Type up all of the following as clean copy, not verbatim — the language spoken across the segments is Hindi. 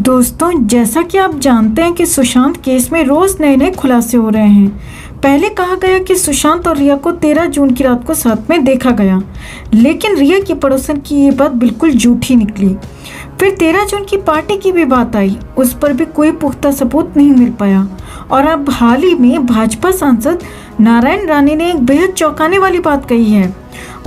दोस्तों, जैसा कि आप जानते हैं कि सुशांत केस में रोज नए नए खुलासे हो रहे हैं। पहले कहा गया कि सुशांत और रिया को 13 जून की रात को साथ में देखा गया, लेकिन रिया की पड़ोसन की ये बात बिल्कुल झूठी निकली। फिर 13 जून की पार्टी की भी बात आई, उस पर भी कोई पुख्ता सबूत नहीं मिल पाया। और अब हाल ही में भाजपा सांसद नारायण राणे ने एक बेहद चौंकाने वाली बात कही है।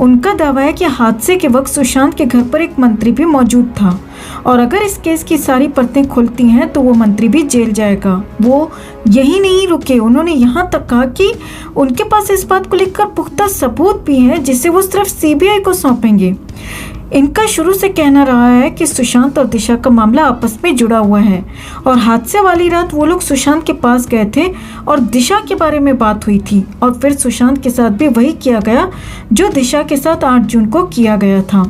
उनका दावा है कि हादसे के वक्त सुशांत के घर पर एक मंत्री भी मौजूद था और अगर इस केस की सारी परतें खुलती हैं तो वो मंत्री भी जेल जाएगा। वो यही नहीं रुके, उन्होंने यहाँ तक कहा कि उनके पास इस बात को लेकर पुख्ता सबूत भी हैं जिसे वो सिर्फ सीबीआई को सौंपेंगे। इनका शुरू से कहना रहा है कि सुशांत और दिशा का मामला आपस में जुड़ा हुआ है और हादसे वाली रात वो लोग सुशांत के पास गए थे और दिशा के बारे में बात हुई थी और फिर सुशांत के साथ भी वही किया गया जो दिशा के साथ 8 जून को किया गया था।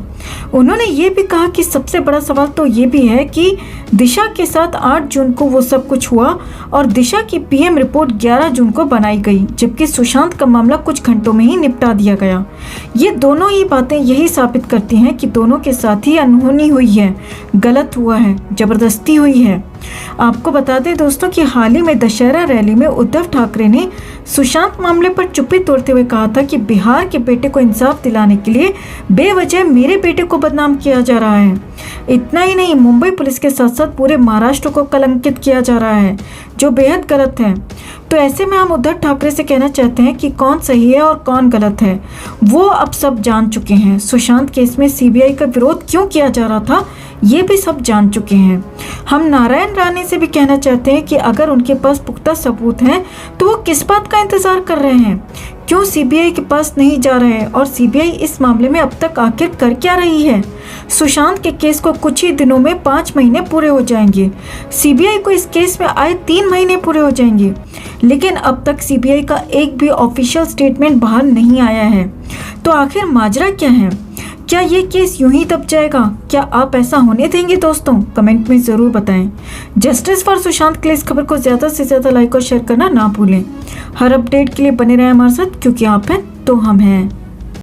उन्होंने ये भी कहा कि सबसे बड़ा सवाल तो ये भी है कि दिशा के साथ 8 जून को वो सब कुछ हुआ और दिशा की पीएम रिपोर्ट 11 जून को बनाई गई, जबकि सुशांत का मामला कुछ घंटों में ही निपटा दिया गया। ये दोनों ही बातें यही साबित करती हैं कि दोनों के साथ ही अनहोनी हुई है, गलत हुआ है, जबरदस्ती हुई है। आपको बता दें दोस्तों कि हाल ही में दशहरा रैली में उद्धव ठाकरे ने सुशांत मामले पर चुप्पी तोड़ते हुए कहा था कि बिहार के बेटे को इंसाफ दिलाने के लिए बेवजह मेरे बेटे को बदनाम किया जा रहा है। इतना ही नहीं, मुंबई पुलिस के साथ साथ पूरे महाराष्ट्र को कलंकित किया जा रहा है, जो बेहद गलत है। तो ऐसे में हम उद्धव ठाकरे से कहना चाहते हैं कि कौन सही है और कौन गलत है वो अब सब जान चुके हैं। सुशांत केस में सीबीआई का विरोध क्यों किया जा रहा था ये भी सब जान चुके हैं। हम नारायण राणे से भी कहना चाहते हैं कि अगर उनके पास पुख्ता सबूत हैं तो वो किस बात का इंतजार कर रहे हैं, क्यों सीबीआई के पास नहीं जा रहे हैं और सीबीआई इस मामले में अब तक आखिर कर क्या रही है। सुशांत के केस को कुछ ही दिनों में 5 महीने पूरे हो जाएंगे, सीबीआई को इस केस में आए 3 महीने पूरे हो जाएंगे, लेकिन अब तक सीबीआई का एक भी ऑफिशियल स्टेटमेंट बाहर नहीं आया है। तो आखिर माजरा क्या है? क्या ये केस यूं ही दब जाएगा? क्या आप ऐसा होने देंगे? दोस्तों कमेंट में ज़रूर बताएं। जस्टिस फॉर सुशांत के लिए इस खबर को ज़्यादा से ज़्यादा लाइक और शेयर करना ना भूलें। हर अपडेट के लिए बने रहें हमारे साथ, क्योंकि आप हैं तो हम हैं।